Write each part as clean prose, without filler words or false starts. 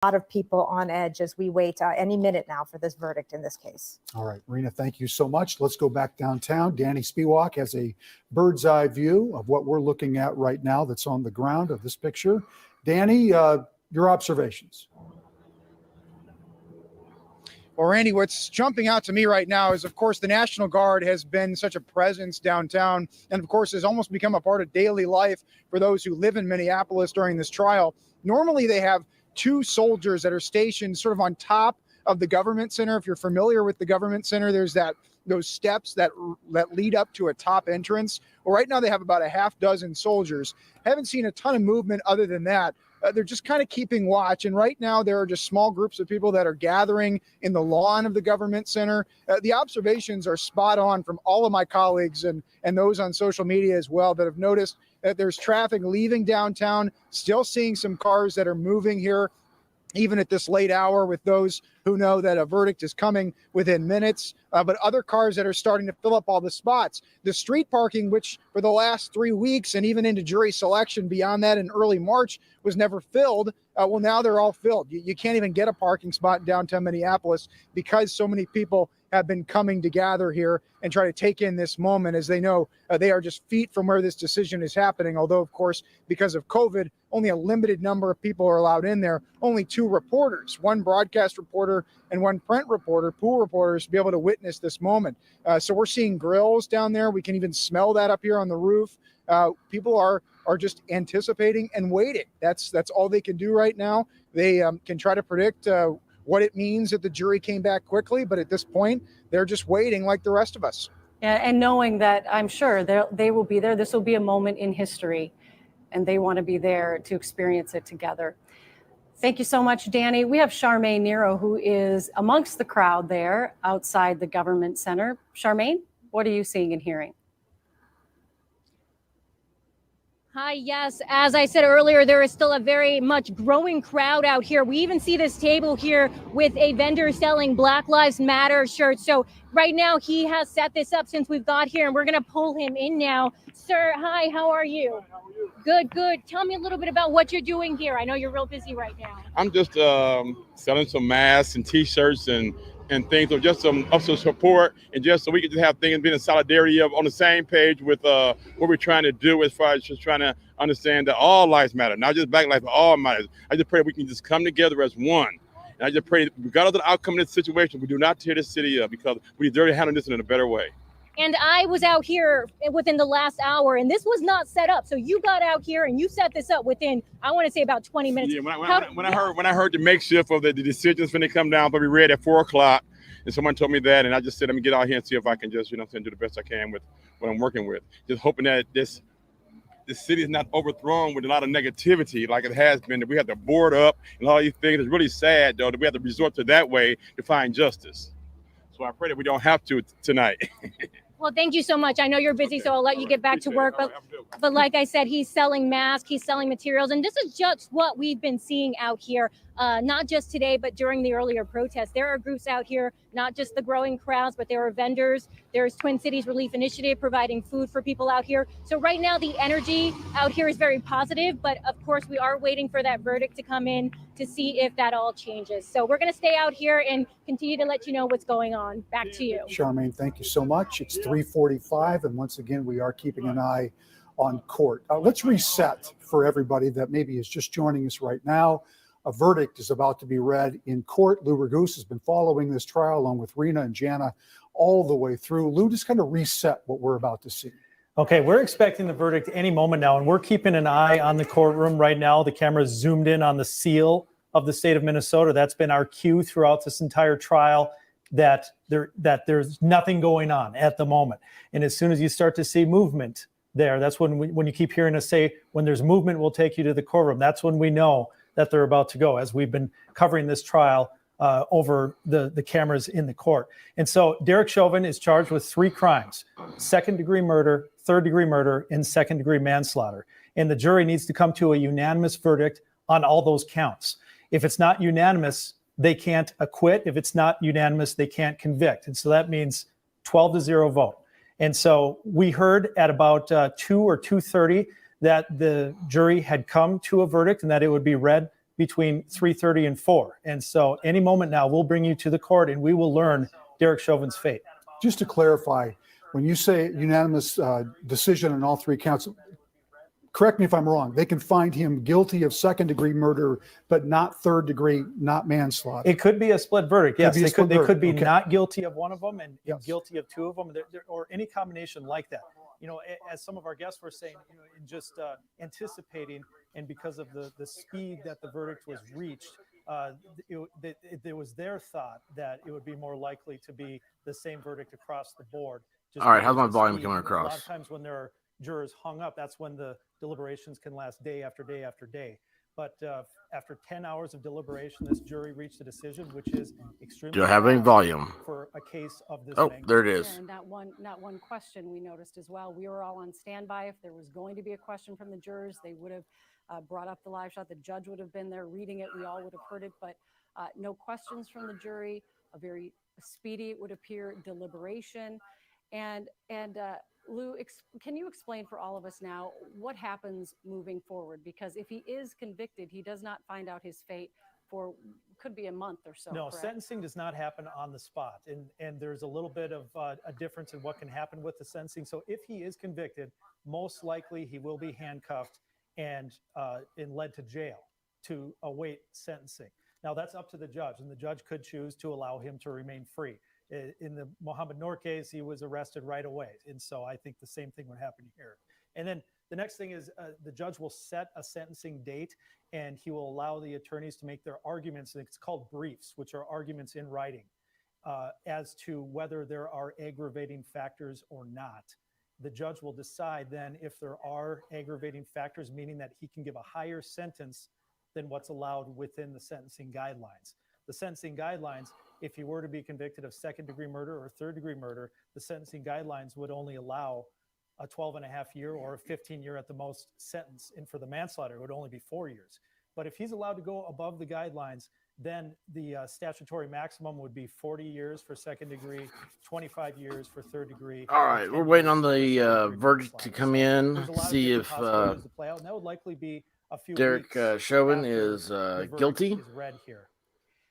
lot of people on edge as we wait any minute now for this verdict in this case. All right, Rena, thank you so much. Let's go back downtown. Danny Spiewak has a bird's eye view of what we're looking at right now that's on the ground of this picture. Danny, your observations. Well, Randy, what's jumping out to me right now is, of course, the National Guard has been such a presence downtown and, of course, has almost become a part of daily life for those who live in Minneapolis during this trial. Normally, they have 2 soldiers that are stationed sort of on top of the government center. If you're familiar with the government center, there's those steps that lead up to a top entrance. Well, right now they have about a half dozen soldiers. Haven't seen a ton of movement other than that. They're just kind of keeping watch. And right now there are just small groups of people that are gathering in the lawn of the government center. The observations are spot on from all of my colleagues and those on social media as well that have noticed that there's traffic leaving downtown, still seeing some cars that are moving here, even at this late hour, with those who know that a verdict is coming within minutes, but other cars that are starting to fill up all the spots. The street parking, which for the last 3 weeks and even into jury selection beyond that in early March was never filled, well, now they're all filled. You can't even get a parking spot in downtown Minneapolis because so many people have been coming to gather here and try to take in this moment, as they know they are just feet from where this decision is happening. Although, of course, because of COVID, only a limited number of people are allowed in there. Only 2 reporters, 1 broadcast reporter and 1 print reporter, pool reporters, to be able to witness this moment. So we're seeing grills down there. We can even smell that up here on the roof. People are just anticipating and waiting. That's all they can do right now. They can try to predict what it means that the jury came back quickly, but at this point, they're just waiting like the rest of us. Yeah, and knowing that I'm sure they will be there. This will be a moment in history, and they want to be there to experience it together. Thank you so much, Danny. We have Charmaine Nero, who is amongst the crowd there outside the government center. Charmaine, what are you seeing and hearing? Hi, yes. As I said earlier, there is still a very much growing crowd out here. We even see this table here with a vendor selling Black Lives Matter shirts. So right now he has set this up since we've got here, and we're going to pull him in now. Sir, hi, how are you? Hi, how are you? Good, good. Tell me a little bit about what you're doing here. I know you're real busy right now. I'm just selling some masks and T-shirts and things, or just some support, and just so we can just have things being in solidarity of on the same page with what we're trying to do, as far as just trying to understand that all lives matter, not just Black lives, but all matters. I just pray we can just come together as one. And I just pray, regardless of the outcome of this situation, we do not tear this city up, because we deserve to handle this in a better way. And I was out here within the last hour, and this was not set up. So you got out here and you set this up within, I want to say, about 20 minutes. Yeah, when I heard the makeshift of the decisions when they come down, but we read at 4 o'clock, and someone told me that, and I just said, let me get out here and see if I can just, do the best I can with what I'm working with. Just hoping that this city is not overthrown with a lot of negativity like it has been, that we have to board up and all these things. It's really sad, though, that we have to resort to that way to find justice. So I pray that we don't have to tonight. Well, thank you so much. I know you're busy, so I'll let you get back to work. But like I said, he's selling masks, he's selling materials, and this is just what we've been seeing out here, not just today, but during the earlier protests. There are groups out here, not just the growing crowds, but there are vendors. There's Twin Cities Relief Initiative providing food for people out here. So right now, the energy out here is very positive, but of course, we are waiting for that verdict to come in to see if that all changes. So we're going to stay out here and continue to let you know what's going on. Back to you. Charmaine, thank you so much. It's 3:45, and once again, we are keeping an eye on court. Let's reset for everybody that maybe is just joining us right now. A verdict is about to be read in court. Lou Raguse has been following this trial along with Rena and Jana all the way through. Lou, just kind of reset what we're about to see. Okay, we're expecting the verdict any moment now, and we're keeping an eye on the courtroom right now. The camera's zoomed in on the seal of the state of Minnesota. That's been our cue throughout this entire trial, that there's nothing going on at the moment. And as soon as you start to see movement there, that's when you keep hearing us say, when there's movement, we'll take you to the courtroom. That's when we know that they're about to go, as we've been covering this trial over the cameras in the court. And so Derek Chauvin is charged with 3 crimes: second-degree murder, third-degree murder, and second-degree manslaughter. And the jury needs to come to a unanimous verdict on all those counts. If it's not unanimous, they can't acquit. If it's not unanimous, they can't convict. And so that means 12-0 vote. And so we heard at about 2 or 2:30 that the jury had come to a verdict and that it would be read between 3:30 and 4. And so any moment now, we'll bring you to the court and we will learn Derek Chauvin's fate. Just to clarify, when you say unanimous decision on all three counts, correct me if I'm wrong, they can find him guilty of second-degree murder, but not third-degree, not manslaughter. It could be a split verdict. Yes, they could be Okay. not guilty of one of them and Yes. guilty of two of them, or any combination like that. You know, as some of our guests were saying, you know, in just anticipating, and because of the speed that the verdict was reached, it was their thought that it would be more likely to be the same verdict across the board. All right, how's my because of volume speed. coming A lot of across? times when there are jurors hung up, that's when the deliberations can last day after day after day. But after 10 hours of deliberation, this jury reached a decision, which is extremely. Do I have any volume? For a case of this Oh, magnitude. there it is. And not one question we noticed as well. We were all on standby. If there was going to be a question from the jurors, they would have brought up the live shot. The judge would have been there reading it. We all would have heard it, but no questions from the jury. A very speedy, it would appear, deliberation. And Lou, can you explain for all of us now what happens moving forward? Because if he is convicted, he does not find out his fate for could be a month or so. No, correct? sentencing does not happen on the spot. And there's a little bit of a difference in what can happen with the sentencing. So if he is convicted, most likely he will be handcuffed and led to jail to await sentencing. Now that's up to the judge, and the judge could choose to allow him to remain free. In the Mohammed Noor case, he was arrested right away. And so I think the same thing would happen here. And then the next thing is the judge will set a sentencing date, and he will allow the attorneys to make their arguments. It's called briefs, which are arguments in writing, as to whether there are aggravating factors or not. The judge will decide then if there are aggravating factors, meaning that he can give a higher sentence than what's allowed within the sentencing guidelines. The sentencing guidelines, if he were to be convicted of second-degree murder or third-degree murder, the sentencing guidelines would only allow a 12.5-year or a 15-year at the most sentence. And for the manslaughter, it would only be 4 years. But if he's allowed to go above the guidelines, then the statutory maximum would be 40 years for second-degree, 25 years for third-degree. All right, we're waiting on the verdict to come in. There's a lot of See different if possibilities to play out, and that would likely be a few Derek weeks Chauvin after is the verdict guilty. is read here.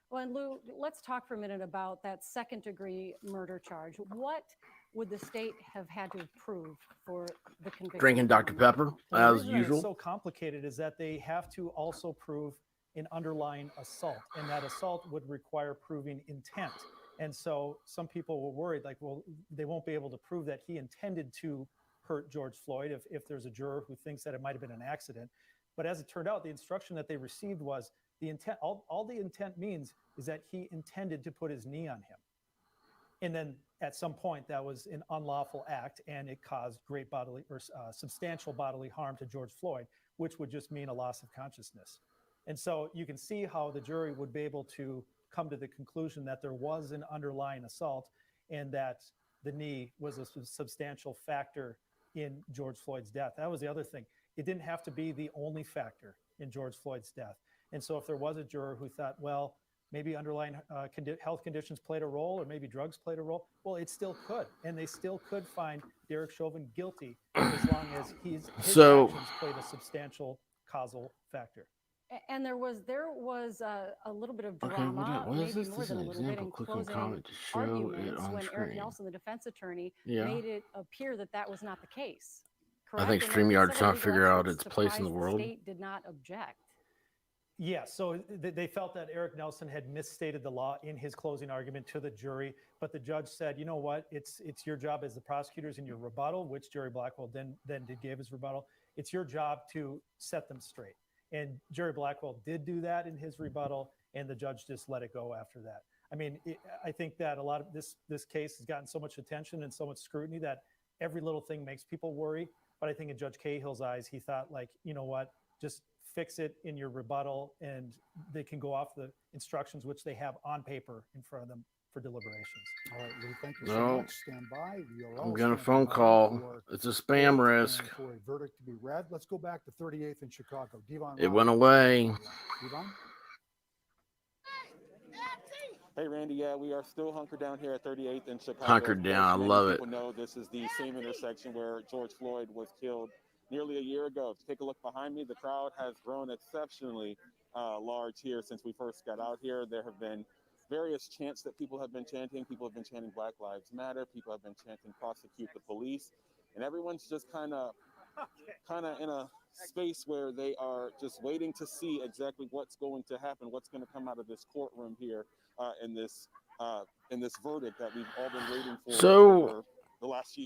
Well, and Lou, let's talk for a minute about that second-degree murder charge. What would the state have had to prove for the conviction? Drinking Dr. Pepper, Well, the as reason that usual. It's so complicated is that they have to also prove an underlying assault, and that assault would require proving intent. And so some people were worried, like, well, they won't be able to prove that he intended to hurt George Floyd if there's a juror who thinks that it might have been an accident. But as it turned out, the instruction that they received was the intent. All the intent means is that he intended to put his knee on him. And then at some point that was an unlawful act, and it caused great bodily or substantial bodily harm to George Floyd, which would just mean a loss of consciousness. And so you can see how the jury would be able to come to the conclusion that there was an underlying assault and that the knee was a substantial factor in George Floyd's death. That was the other thing. It didn't have to be the only factor in George Floyd's death. And so if there was a juror who thought, well, maybe underlying health conditions played a role, or maybe drugs played a role, well, it still could. And they still could find Derek Chauvin guilty as long as his actions played a substantial causal factor. And there was a little bit of drama, what is maybe this? more This is than a an little bit, example. in Click on closing comment to show it arguments on when Eric screen. Nelson, the defense attorney, Yeah. made it appear that was not the case. I Correct? think And there were StreamYard's several trying to legal figure out experts its place in the surprised world. state did not object. Yeah, so they felt that Eric Nelson had misstated the law in his closing argument to the jury, but the judge said, you know what, it's your job as the prosecutors in your rebuttal, which Jerry Blackwell then gave his rebuttal. It's your job to set them straight. And Jerry Blackwell did do that in his rebuttal, and the judge just let it go after that. I mean, I think that a lot of this case has gotten so much attention and so much scrutiny that every little thing makes people worry. But I think in Judge Cahill's eyes, he thought, like, you know what, just fix it in your rebuttal, and they can go off the instructions which they have on paper in front of them for deliberations. All right, Lou, thank you so No. much. Stand by. We are I'm all getting a standing phone by call. for It's a spam court risk. and for a verdict to be read. Let's go back to 38th in Chicago. Devon It Ryan. went away. Devon? Hey, Randy. Yeah, we are still hunkered down here at 38th in Chicago. Hunkered down. I love it. People know this is the same intersection where George Floyd was killed nearly a year ago. If you take a look behind me, the crowd has grown exceptionally large here since we first got out here. There have been various chants that people have been chanting. People have been chanting Black Lives Matter. People have been chanting prosecute the police. And everyone's just kind of in a space where they are just waiting to see exactly what's going to happen, what's going to come out of this courtroom here in this verdict that we've all been waiting for So the last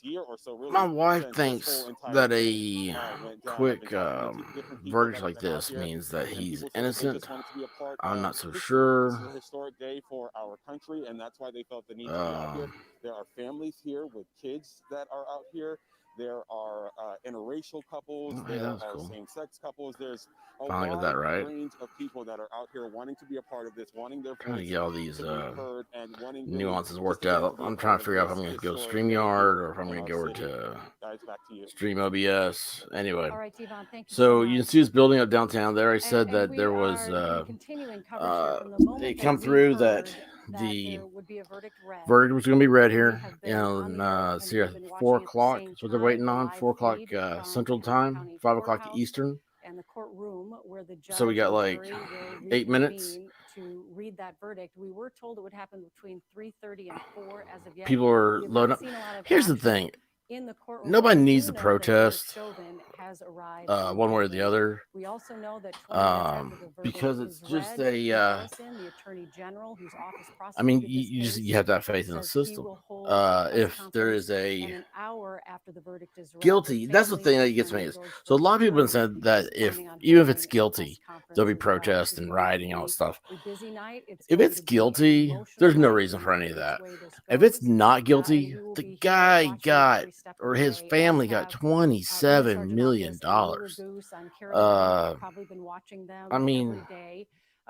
year or so, really. my wife since this thinks whole entire that thing, a went down. I've quick been talking to different people verdict that have like been out this here, means that and he's people said they innocent. just wanted to be a part I'm of not so history. sure. This is a historic day for our country, and that's why they felt the need to be out here. There are families here with kids that are out here. There are interracial couples. Oh, hey, There that was are cool. same-sex couples. There's a Finally got wide that right. range of people that are out here wanting to be a part of this, wanting their Trying to voice get all these to be heard, and wanting really nuances just worked again to out. be a I'm part trying to of figure out if this I'm going to go historic day StreamYard here or if I'm in going to our go over city. to Guys, back to you. Stream OBS. Anyway, All right, Yvonne, thank you so so you can much. see this building up downtown there. I said And that we there was are gonna be continuing coverage here from the moment it that come we through that heard the there would be a verdict read. verdict was going to be read We here, have been on the air and see here, we've been 4 watching at the o'clock. same That's what they're time waiting the on. live 4 o'clock feed from Central Henry Time, County 5 o'clock Courthouse Eastern. and the courtroom where the judge So we got and like jury will 8 minutes. reconvene to read that verdict. We were told it would happen between 3:30 and 4 as of yet. People are We have loading not up. seen a lot of Here's the action thing. in the courtroom. Nobody but we needs do to know that Derek protest Chauvin has arrived on one the way or the building. other. We also know that 20 minutes after the verdict Because it's is just read, Keith a Ellison, the Attorney General, whose office I mean, prosecuted you this just case, you have to have faith in the says he system. will hold a press If there conference, is and a an hour after the verdict is read, guilty, that's the families thing of that gets me Senator is George so a Floyd's lot of people have attorney said that is if planning on even if it's holding a press guilty, there'll be conference as well. protests This is and going to rioting, all that be stuff. a busy night. It's If going it's to be an guilty, there's emotional no night, reason no for any of matter that. which way this If it's goes. not And guilty, we will the be here guy watching got every step of or the his way. We family also got have $27 Sergeant million. Mathis and Lula Goose on Carolina. You've probably been watching them I mean, every day.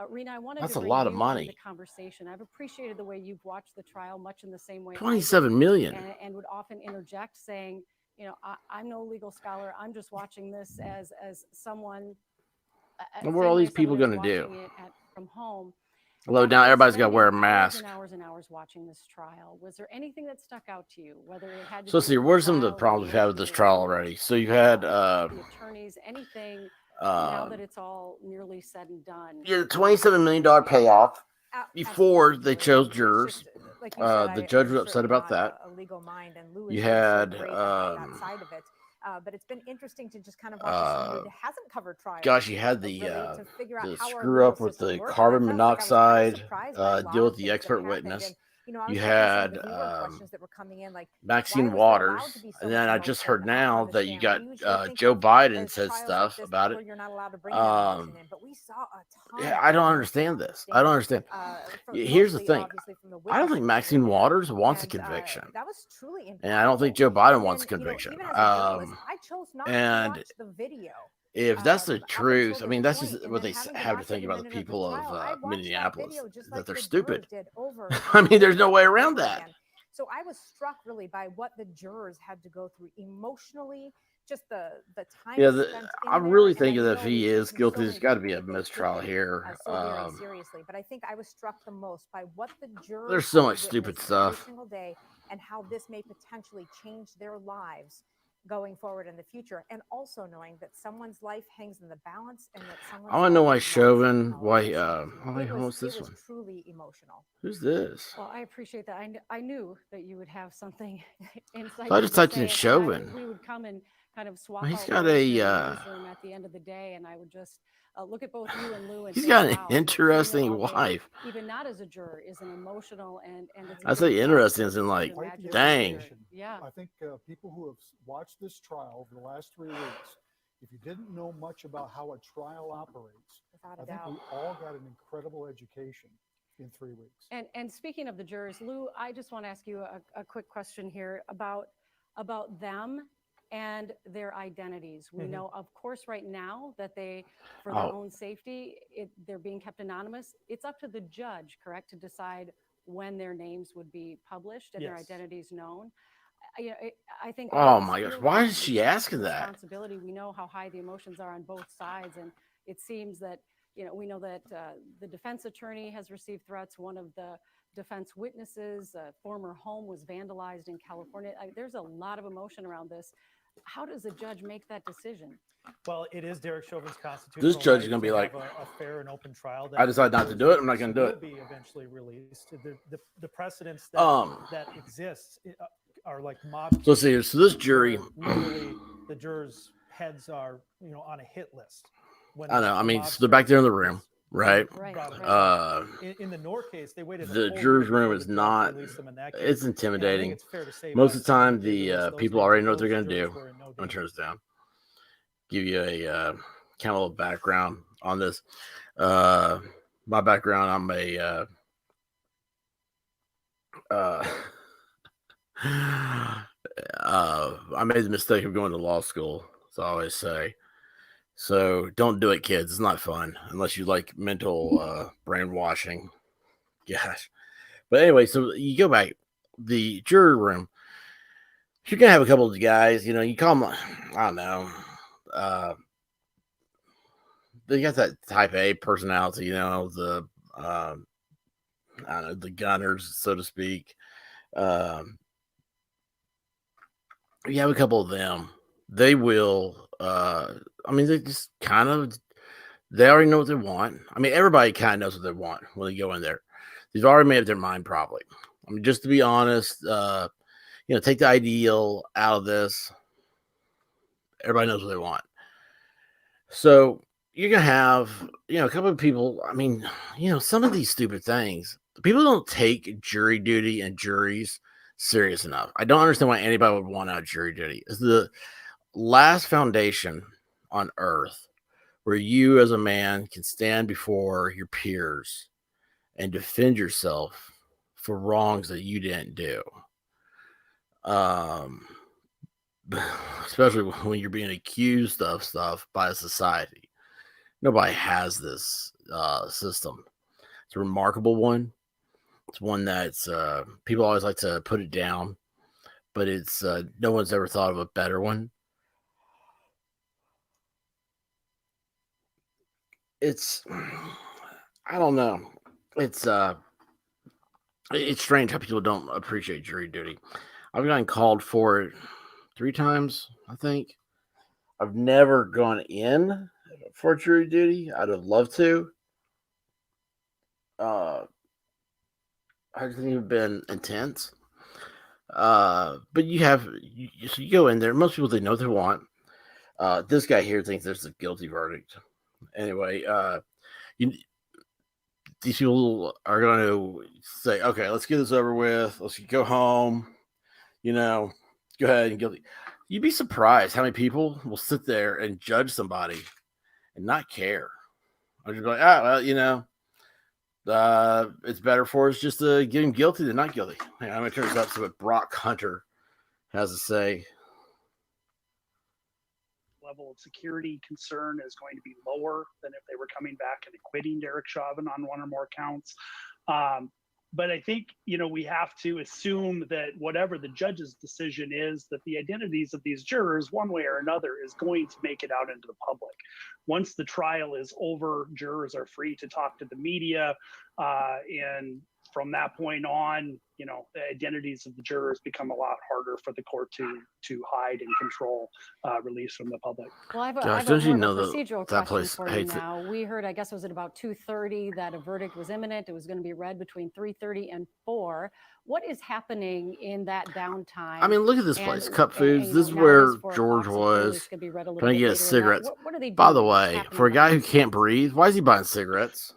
Rena, I wanted that's to a bring lot of you into money. the conversation. I've appreciated the way you've watched the trial, much in the same way I 27 did, million. and would often interject saying, you know, I'm no legal scholar. I'm just watching this as someone. And what are all these people going to do? From home. Although now everybody's got to wear a mask. Hours and hours watching this trial. Was there anything that stuck out to you? Whether it had to So do see, with what are some of the trial, problems we've had with this trial already? So you've had the attorneys, anything now that it's all nearly said and done. Yeah, $27 million payoff before they chose jurors. Just, like you said, The judge I'm was upset certainly about not that. a legal mind, and Lou You is had so great about that side of it. But it's been interesting to just kind of watch somebody that hasn't covered trials. Gosh, you had the really to figure out the how our screw legal up with system the works. carbon And I felt like I was kind of monoxide surprised by a lot deal of with the things that expert happened. witness. And, you know, I was You checking some had of the viewer questions that were coming in, like Maxine why was there allowed Waters, to be so and much then I just emotion heard now on the that you stand? got We usually think Joe of Biden as said trials stuff like this about where it. you're not allowed to bring that emotion in, but we saw a ton. Yeah, I don't of understand emotion on this. the I don't stand. understand. Here's the Mostly, thing. obviously, from the I don't think witnesses Maxine that were there. Waters wants a And, conviction. that was truly impactful. And I don't think Joe Biden And wants a then, you know, conviction. even as a journalist, I chose not to And watch the video. if that's the Up truth, until I mean, this that's point, just and what then they having to have to watch think every about the minute of the people trial, I of watched that Minneapolis, video just that like they're the stupid. jurors did over I and mean, there's over no way and around over that. again. So I was struck really by what the jurors had to go through emotionally, just the time Yeah, spent in I'm there. really And I thinking that if know he we've is taken so guilty, many there's got to people be a that they've mistrial taken here. so very seriously. But I think I was struck the most by what the jurors There's so had to much stupid witness stuff. every single day, and how this may potentially change their lives going forward in the future, and also knowing that someone's life hangs in the balance, and that someone's I want to know why life is lost in Chauvin, all why, of this. what's this It was one? truly emotional. Who's this? Well, I appreciate that. I knew that you would have something insightful So I just to typed say, in Chauvin. we would come and kind of swap Well, he's out got roles a, here in the newsroom at the end of the day, and I would just look at both you and Lou and he's say, got an wow, sitting there interesting all day, wife. even not as a juror, is an emotional and it's I a say big interesting process as in to like, imagine the dang. spirit. Yeah. I think people who have watched this trial over the last 3 weeks, if you didn't know much about how a trial operates, Without a I think doubt. we all got an incredible education in 3 weeks. And speaking of the jurors, Lou, I just want to ask you a quick question here about them and their identities. We know, of course, right now that they, for their own safety, they're being kept anonymous. It's up to the judge, correct, to decide when their names would be published and their identities known. You know, I think. Oh my gosh, why is she asking that? Responsibility. We know how high the emotions are on both sides, and it seems that, you know, we know that the defense attorney has received threats. One of the defense witnesses' former home was vandalized in California. There's a lot of emotion around this. How does a judge make that decision? Well, it is Derek Chauvin's constitutional This judge right is gonna be to like, have a fair and open trial. I decide not to do it. I'm not gonna do will it. be eventually released. The precedents that exists are like mob. So let's see. So this jury, where literally the jurors' heads are on a hit list. When I know. I the mean, mob so they're back there in the starts room, right? In the Nor case, they waited. The jurors' room is not. It's intimidating. Most of the time, the people already know what they're gonna do. I'm gonna turn this down. Give you a kind of a background on this. My background, I'm a I made the mistake of going to law school, so I always say. So don't do it, kids. It's not fun unless you like mental brainwashing. Gosh. But anyway, so you go back, the jury room. You're gonna have a couple of guys, you call them, I don't know. They got that type A personality, the I don't know, the gunners, so to speak. You have a couple of them. They will. They just they already know what they want. I mean, everybody kind of knows what they want when they go in there. They've already made up their mind, probably. I mean, just to be honest, take the ideal out of this. Everybody knows what they want. So you're going to have, a couple of people. I mean, some of these stupid things, people don't take jury duty and juries serious enough. I don't understand why anybody would want out jury duty. It's the last foundation on earth where you as a man can stand before your peers and defend yourself for wrongs that you didn't do. Especially when you're being accused of stuff by society. Nobody has this system. It's a remarkable one. It's one that's people always like to put it down, but it's no one's ever thought of a better one. It's, I don't know. It's strange how people don't appreciate jury duty. I've gotten called for it 3 times, I think. I've never gone in for jury duty. I'd have loved to. I think it's been intense. But you go in there. Most people, they know what they want. This guy here thinks there's a guilty verdict. Anyway, these people are going to say, okay, let's get this over with. Let's go home. Go ahead and guilty. You'd be surprised how many people will sit there and judge somebody and not care. I'll just be like, it's better for us just to get him guilty than not guilty. I'm going to turn this up to what Brock Hunter has to say. Level of security concern is going to be lower than if they were coming back and acquitting Derek Chauvin on 1 or more counts. But I think, we have to assume that whatever the judge's decision is, that the identities of these jurors, one way or another, is going to make it out into the public. Once the trial is over, jurors are free to talk to the media. And from that point on, the identities of the jurors become a lot harder for the court to hide and control, release from the public. Well, I have a procedural question for you now. We heard, I guess, was it about 2:30 that a verdict was imminent? It was going to be read between 3:30 and 4. What is happening in that downtime? I mean, look at this place, Cup Foods. This is where George was trying to get cigarettes. What are they doing? By the way, for a guy who can't breathe, why is he buying cigarettes?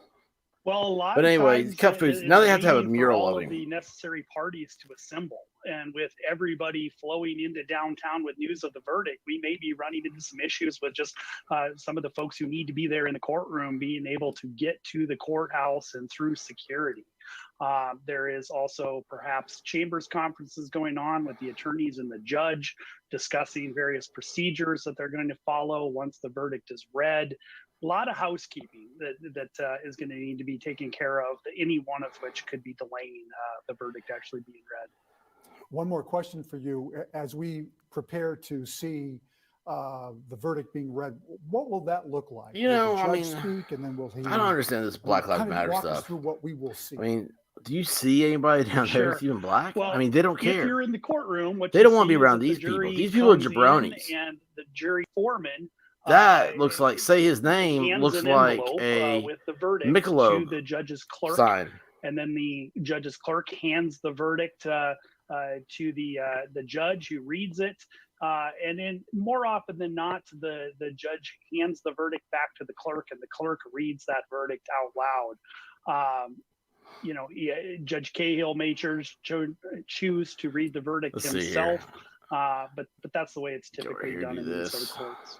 Well, a lot. But anyway, Cup Foods. Now they have to have a mural all of of the necessary parties to assemble, and with everybody flowing into downtown with news of the verdict, we may be running into some issues with just some of the folks who need to be there in the courtroom being able to get to the courthouse and through security. There is also perhaps chambers conferences going on with the attorneys and the judge discussing various procedures that they're going to follow once the verdict is read. A lot of housekeeping that is going to need to be taken care of, any one of which could be delaying the verdict actually being read. One more question for you. As we prepare to see the verdict being read, what will that look like? Speak, and then will he? I don't understand this Black Lives Matter walk stuff. us through what we will see. I mean, do you see anybody down there that's even black? Well, I mean, they don't care. If you're in the courtroom, they don't want to be around these people. These people are jabronis. And the jury foreman That looks like, say his name, hands looks an like envelope a with the verdict Michelob to the judge's clerk, sign. and then the judge's clerk hands the verdict to the judge, who reads it. And then more often than not, the judge hands the verdict back to the clerk, and the clerk reads that verdict out loud. Judge Cahill may choose to read the verdict Let's see himself, here. but that's the way it's typically done in Minnesota this. courts.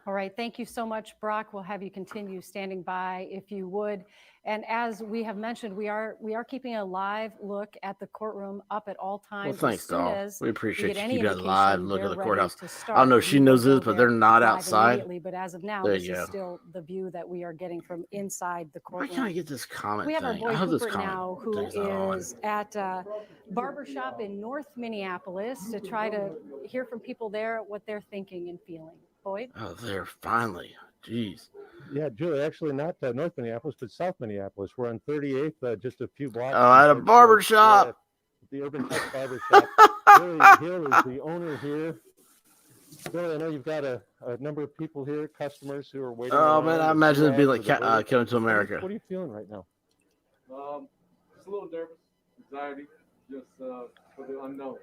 All right, thank you so much, Brock. We'll have you continue standing by if you would. And as we have mentioned, we are keeping a live look at the courtroom up at all times. Well, thanks, as soon doll. as We appreciate get you any keeping a indication live look at they're the ready courthouse. to I start, don't know if we she will knows go this, but they're there not live outside. immediately. But as of now, There this you is go. still the view that we are getting from inside the Why courtroom. can't I get this comment We have our thing? boy I hope this Cooper comment now, who thing's not on. is at a barbershop in North Minneapolis to try to hear from people there what they're thinking and feeling. Boyd? Oh, there, finally. Jeez. Yeah, Julie, actually not North Minneapolis, but South Minneapolis. We're on 38th, just a few blocks. Oh, at a barber shop. The Urban Touch Barber Shop. Billy Hill is the owner here. Billy, I know you've got a number of people here, customers who are waiting. Oh, man, I imagine it'd be like Coming to America. What are you feeling right now? Just a little nervous, anxiety, just for the unknown.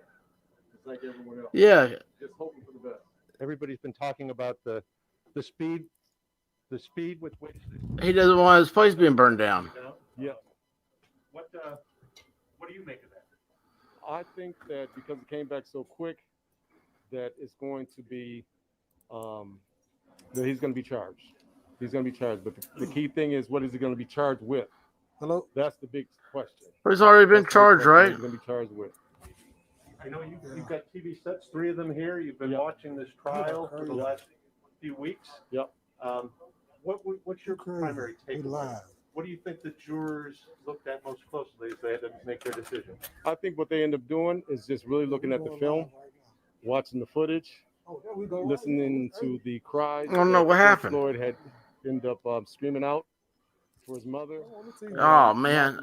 Just like everyone else. Yeah. Just hoping for the best. Everybody's been talking about the speed with which He doesn't want his place being burned down. Yeah. What do you make of that? I think that because it came back so quick, that it's going to be that he's going to be charged. He's going to be charged. But the key thing is, what is he going to be charged with? Hello. That's the big question. But he's already been That's the big charged, question, right? He's going to be charged with. I know you've got TV sets, 3 of them here. You've been watching this trial for the last few weeks. Yep. What's your primary takeaway? What do you think the jurors looked at most closely as they had to make their decision? I think what they end up doing is just really looking at the film, watching the footage, listening to the cries. I don't know what that happened. Floyd had ended up screaming out for his mother. Oh, man.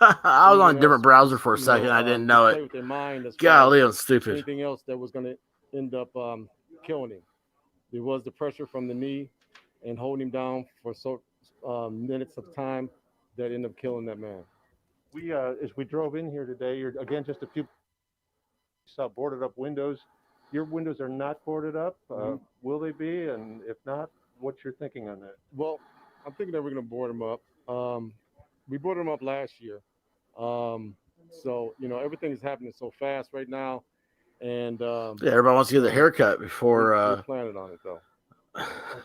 I was on a different browser for a second. I didn't know play it. with their mind as far Golly, as I'm stupid. Anything else that was going to end up killing him. There was the pressure from the knee and holding him down for minutes of time that ended up killing that man. We, as we drove in here today, you're again just a few boarded up windows. Your windows are not boarded up. Will they be? And if not, what's your thinking on that? Well, I'm thinking that we're going to board them up. We boarded them up last year. So, everything is happening so fast right now. And Yeah, everybody wants to get a haircut before we're planning on it, though.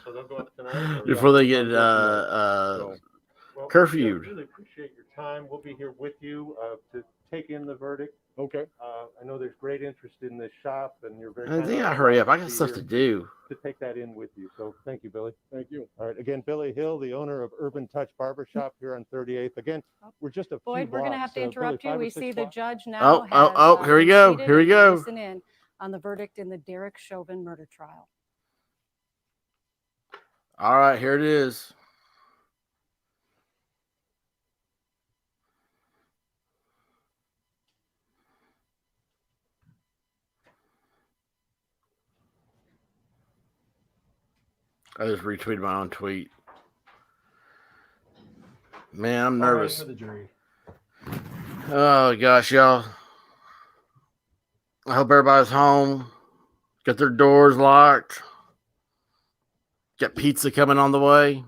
So they'll go up tonight? before they get Well, curfewed. I really appreciate your time. We'll be here with you to take in the verdict. Okay. I know there's great interest in this shop, and you're very. I think I hurry up. I got stuff to do. To take that in with you. So thank you, Billy. Thank you. All right. Again, Billy Hill, the owner of Urban Touch Barbershop here on 38th. Again, we're just a few Boyd, we're going to blocks, have to Billy, interrupt you. 5 or We 6 see the blocks. judge now. Here we go. proceeded Here we and go. Listen in on the verdict in the Derek Chauvin murder trial. All right, here it is. I just retweeted my own tweet. Man, I'm nervous. For the jury. Oh gosh, y'all. I hope everybody's home. Got their doors locked. Got pizza coming on the way.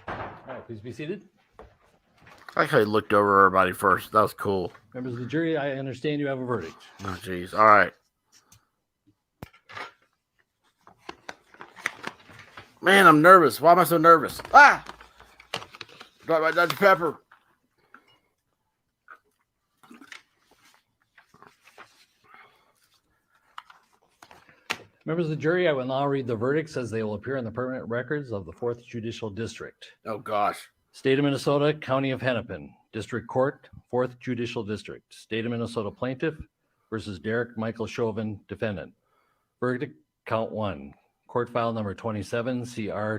All right, please be seated. I like how he looked over everybody first. That was cool. Members of the jury, I understand you have a verdict. Oh, jeez. All right. Man, I'm nervous. Why am I so nervous? Ah! Got my Dr. Pepper. Members of the jury, I will now read the verdicts as they will appear in the permanent records of the 4th Judicial District. Oh, gosh. State of Minnesota, County of Hennepin, District Court, 4th Judicial District. State of Minnesota Plaintiff versus Derek Michael Chauvin, Defendant. Verdict, Count 1. Court file number 27, CR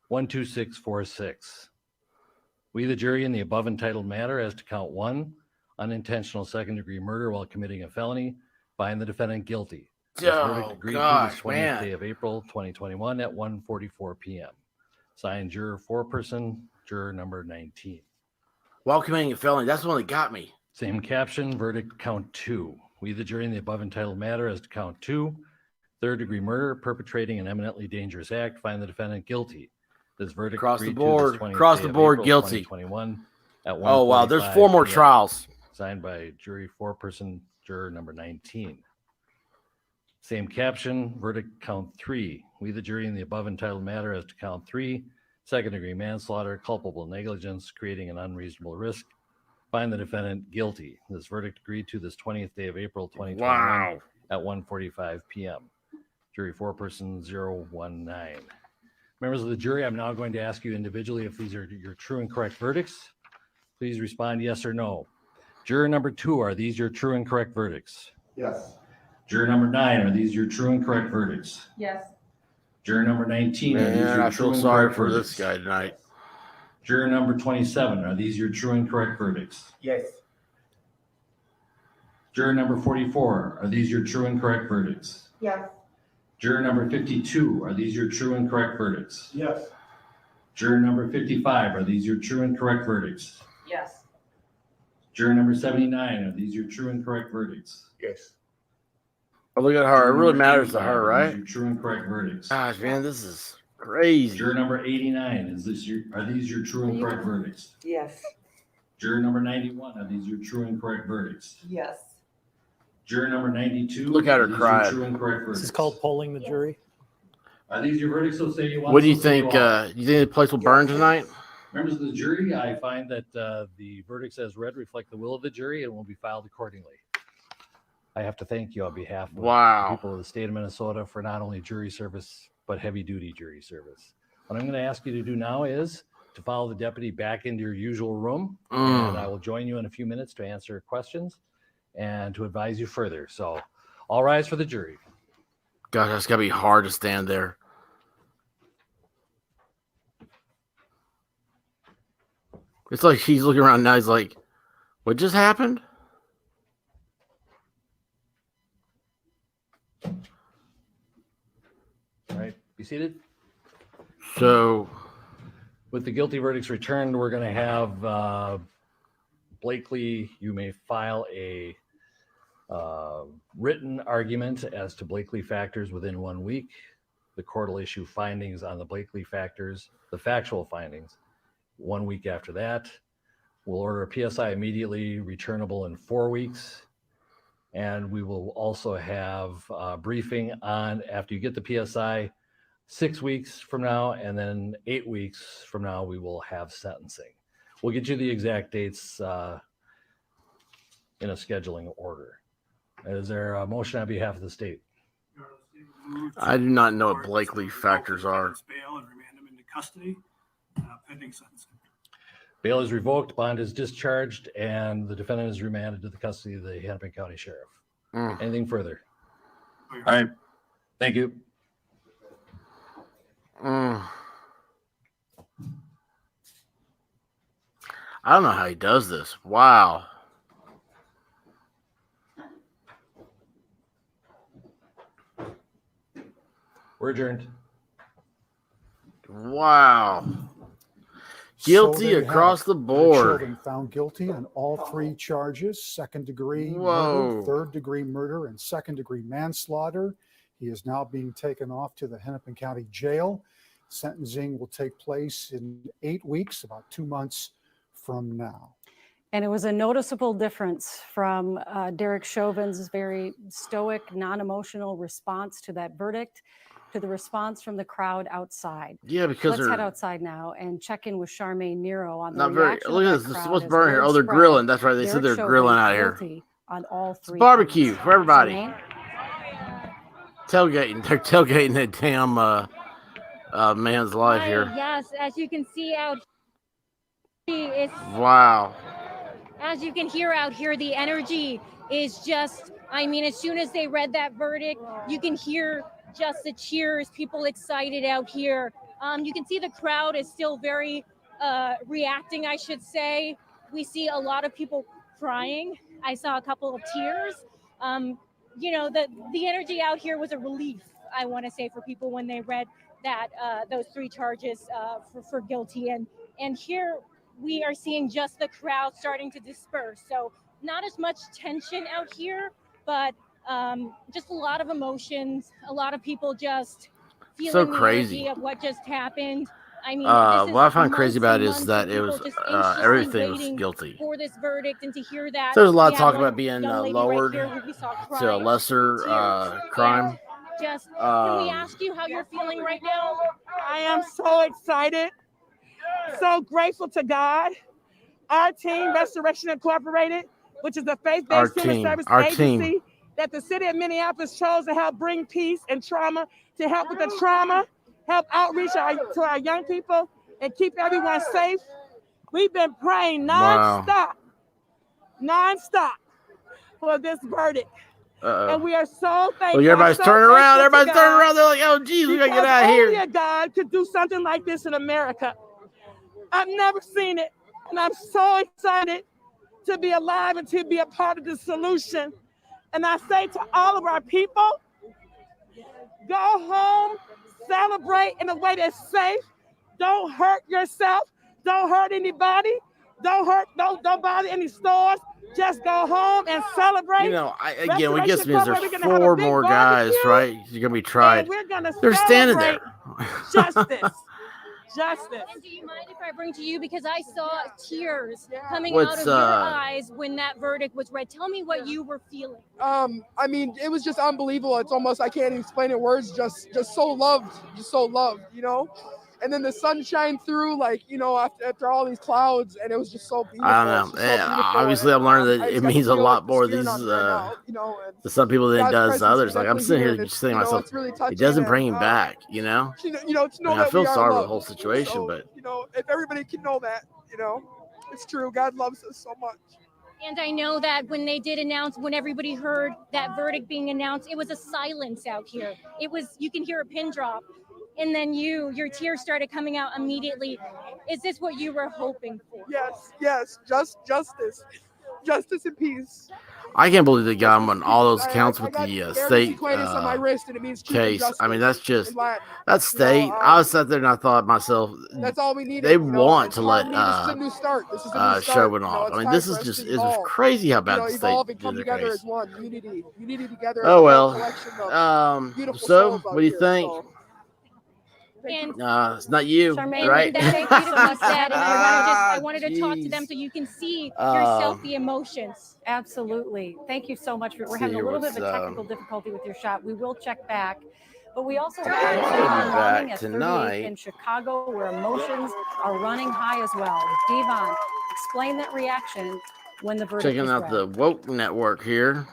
20-12646. We, the jury, in the above entitled matter as to Count 1, unintentional second-degree murder while committing a felony. Find the defendant guilty. This verdict Oh, agreed to gosh, this 20th man. day of April 2021 at 1:44 p.m. Signed, juror foreperson, juror number 19. While committing a felony, that's the one that got me. Same caption, verdict count 2. We, the jury, in the above entitled matter as to count 2, third-degree murder, perpetrating an eminently dangerous act, find the defendant guilty. This verdict Across the agreed board, to this 20th across day the of board, April guilty. 2021 at 1:45 Oh, wow, there's 4 more p.m. trials. Signed by jury foreperson, juror number 19. Same caption, verdict count 3. We, the jury, in the above entitled matter as to count 3, second-degree manslaughter, culpable negligence, creating an unreasonable risk, find the defendant guilty. This verdict agreed to this 20th day of April 2021 Wow. at 1:45 p.m. Jury foreperson 019. Members of the jury, I'm now going to ask you individually if these are your true and correct verdicts. Please respond yes or no. Juror number 2, are these your true and correct verdicts? Yes. Juror number 9, are these your true and correct verdicts? Yes. Juror number 19, are these Man, your I true feel and sorry correct for verdicts? this guy tonight. Juror number 27, are these your true and correct verdicts? Yes. Juror number 44, are these your true and correct verdicts? Yes. Juror number 52, are these your true and correct verdicts? Yes. Juror number 55, are these your true and correct verdicts? Yes. Juror number 79, are these your true and correct verdicts? Yes. Oh, look at her. It Juror really number matters to 85, her, are these right? your true and correct verdicts? Gosh, man, this is crazy. Juror number 89, are these your true and correct verdicts? Yes. Juror number 91, are these your true and correct verdicts? Yes. Juror number 92, Look at her are these crying. your true and correct verdicts? This is called polling the jury. Are these your verdicts? So say you want. What do you so say think? are. You think the place will burn tonight? Members of the jury, I find that the verdicts as read reflect the will of the jury and will be filed accordingly. I have to thank you on behalf of the people of the state of Minnesota for not only jury service, but heavy duty jury service. What I'm going to ask you to do now is to follow the deputy back into your usual room, and I will join you in a few minutes to answer questions and to advise you further. So all rise for the jury. God, that's got to be hard to stand there. It's like he's looking around now. He's like, what just happened? All right, be seated. So, with the guilty verdicts returned, we're going to have Blakely, you may file a written argument as to Blakely factors within 1 week. The court will issue findings on the Blakely factors, the factual findings, 1 week after that. We'll order a PSI immediately returnable in 4 weeks. And we will also have a briefing on, after you get the PSI, 6 weeks from now, and then 8 weeks from now, we will have sentencing. We'll get you the exact dates in a scheduling order. Is there a motion on behalf of the state? I do not know what Blakely factors are. Bail and remand him into custody, pending sentencing. Bail is revoked, bond is discharged, and the defendant is remanded to the custody of the Hennepin County Sheriff. Anything further? All right. Thank you. I don't know how he does this. Wow. We're adjourned. Wow. Guilty there you across have the it. Derek board. Chauvin found guilty on all 3 charges: second-degree Whoa. murder, third-degree murder, and second-degree manslaughter. He is now being taken off to the Hennepin County Jail. Sentencing will take place in 8 weeks, about 2 months from now. And it was a noticeable difference from Derek Chauvin's very stoic, non-emotional response to that verdict to the response from the crowd outside. Yeah, because let's head they're outside now and check in with Charmaine Nero on the not very. reaction Look of at that this. This is crowd what's as burning here. word Oh, they're spread. grilling. That's right. They said Derek they're Chauvin grilling out here. guilty on all 3 It's barbecue counts. for everybody. Charmaine? Tailgating. They're tailgating that damn man's life here. Yes, as you can see out here, it's Wow. as you can hear out here, the energy is just, I mean, as soon as they read that verdict, you can hear just the cheers, people excited out here. You can see the crowd is still very reacting, I should say. We see a lot of people crying. I saw a couple of tears. You know, the energy out here was a relief, I want to say, for people when they read that those 3 charges for guilty. And here we are seeing just the crowd starting to disperse. So not as much tension out here, but just a lot of emotions, a lot of people just So feeling the crazy. energy of what just happened. I mean, What I this is find crazy months about and it is months that of it people was just anxiously everything was waiting guilty. for this verdict, and to hear that So there's a lot we of had talk one about being young lady lowered right here who we saw to a crying, lesser tears, crime. and just can we ask you how you're feeling right now? I am so excited, so grateful to God. Our team, Restoration Incorporated, which is a faith-based human service Our agency team. that the city of Minneapolis chose to help bring peace and trauma, to help with the trauma, help outreach to our young people, and keep everyone safe. We've been praying nonstop for this verdict. And we are so thankful. Look, everybody's turning around. Everybody's turning around. They're like, oh, geez, we got to get out of here. Only a God could do something like this in America. I've never seen it. And I'm so excited to be alive and to be a part of the solution. And I say to all of our people, go home, celebrate in a way that's safe. Don't hurt yourself. Don't hurt anybody. Don't bother any stores. Just go home and celebrate. You know, again, what gets me is there's We're gonna have a 4 big more guys, barbecue, right? You're gonna be tried. and we're gonna They're standing there. celebrate justice. And do you mind if I bring to you, because I saw tears coming What's, out of your eyes when that verdict was read. Tell me what you were feeling. I mean, it was just unbelievable. It's almost, I can't even explain it in words. Just so loved, you know. And then the sun shined through, like, you know, after all these clouds, and it was just so beautiful. I don't know. Obviously, I'm learning that it means a lot more. These to some people than it does to others. Like I'm sitting here just saying to myself, really it doesn't bring him back. You know. You know, to know I that feel we are sorry for the loved. whole situation, So, but you know, if everybody can know that, you know, it's true. God loves us so much. And I know that when they did announce, when everybody heard that verdict being announced, it was a silence out here. It was, you can hear a pin drop. And then your tears started coming out immediately. Is this what you were hoping for? Yes, justice and peace. I can't believe they got him on all those counts with the state on my wrist, and it means case. I mean, that's just Latin. that's state. I was sat there and I thought to myself, that's all we need. They want to let this is a new start. This is a new start. Chauvin off. I mean, this is just is crazy how bad the state did their together case. as one unity together. Oh well. So what do you think? And it's not you, Charmaine, right? That beautifully said, and I wanted to talk to them so you can see yourself the emotions. Absolutely. Thank you so much. We're having a little bit of a technical difficulty with your shot. We will check back. But we also have back at tonight in Chicago, where emotions are running high as well. Devon, explain that reaction when the verdict Checking was out read. the Woke Network here.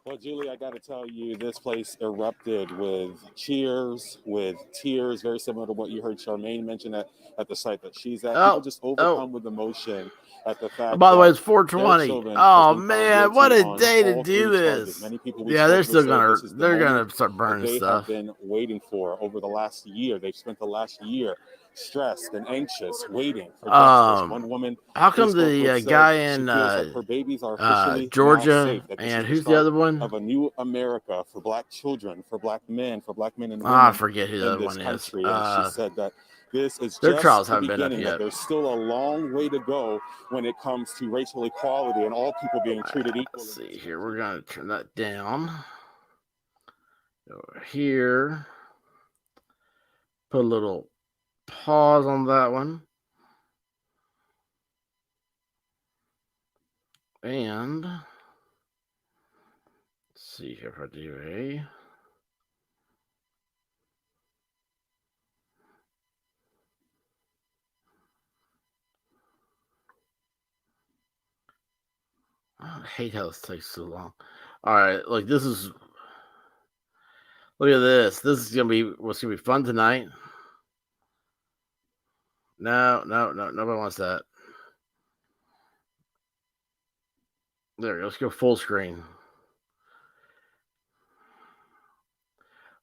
Well, Julie, I got to tell you, this place erupted with cheers, with tears, very similar to what you heard Charmaine mention at the site that she's at. People just overcome with emotion at the fact. By the way, that it's 420. Derek Chauvin Oh has been found man, what a guilty day on to all do 3 this. charges. Many people we Yeah, spoke they're with still say gonna this is the start moment burning they stuff. have been waiting for over the last year. They've spent the last year stressed and anxious, waiting for justice. One woman, how come the guy in her babies are officially Georgia safe, that and who's the other one? Of a new America for Black children, for Black men and women I forget who the in other this one country. is. And she said that this is their just trials the haven't been up beginning, that yet. there's still a long way to go when it comes to racial equality and all people being treated equally. Let's see here. We're gonna turn that down. Over here. Put a little pause on that one. And let's see here if I do a I hate how this takes so long. All right, look, look at this. This is gonna be what's gonna be fun tonight. No, nobody wants that. There we go. Let's go full screen.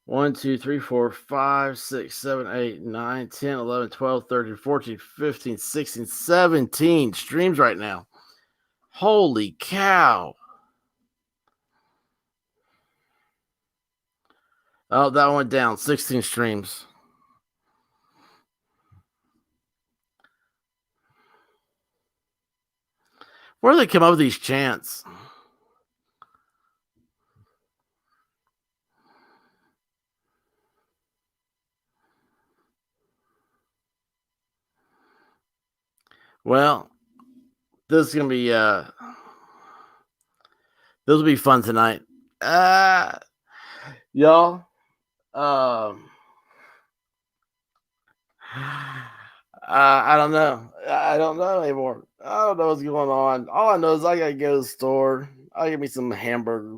1, 2, 3, 4, 5, 6, 7, 8, 9, 10, 11, 12, 13, 14, 15, 16, 17 streams right now. Holy cow. Oh, that went down. 16 streams. Where do they come up with these chants? Well, this is gonna be this will be fun tonight. Y'all. I don't know. I don't know anymore. I don't know what's going on. All I know is I gotta go to the store. I'll get me some hamburger.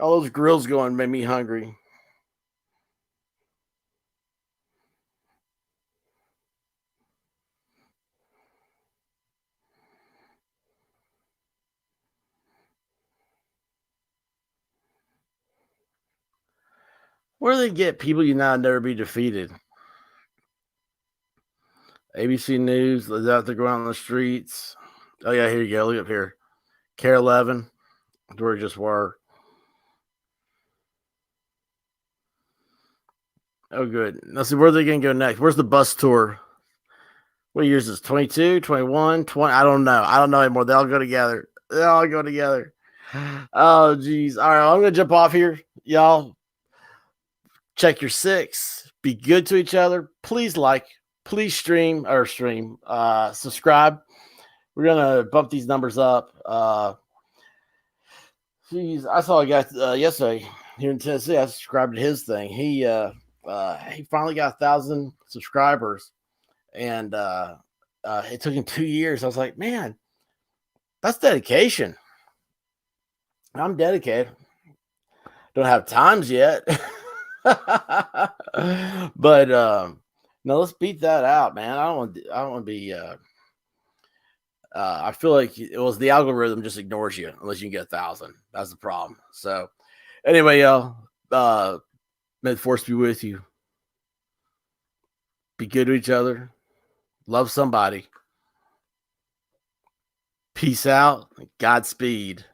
All those grills going made me hungry. Where do they get people you now never be defeated? ABC News is out there going out on the streets. Oh yeah, here you go. Look up here. Care 11. Where we just were. Oh, good. Let's see, where are they going to go next? Where's the bus tour? What year is this? 22, 21, 20? I don't know. I don't know anymore. They all go together. They all go together. Oh, geez. All right, I'm going to jump off here. Y'all, check your six. Be good to each other. Please like. Please subscribe. We're going to bump these numbers up. Geez, I saw a guy yesterday here in Tennessee. I subscribed to his thing. He finally got 1,000 subscribers, and it took him 2 years. I was like, man, that's dedication. I'm dedicated. Don't have times yet, but no, let's beat that out, man. I don't want to be. I feel like it was the algorithm just ignores you unless you can get 1,000. That's the problem. So, anyway, y'all, may the force be with you. Be good to each other. Love somebody. Peace out. Godspeed.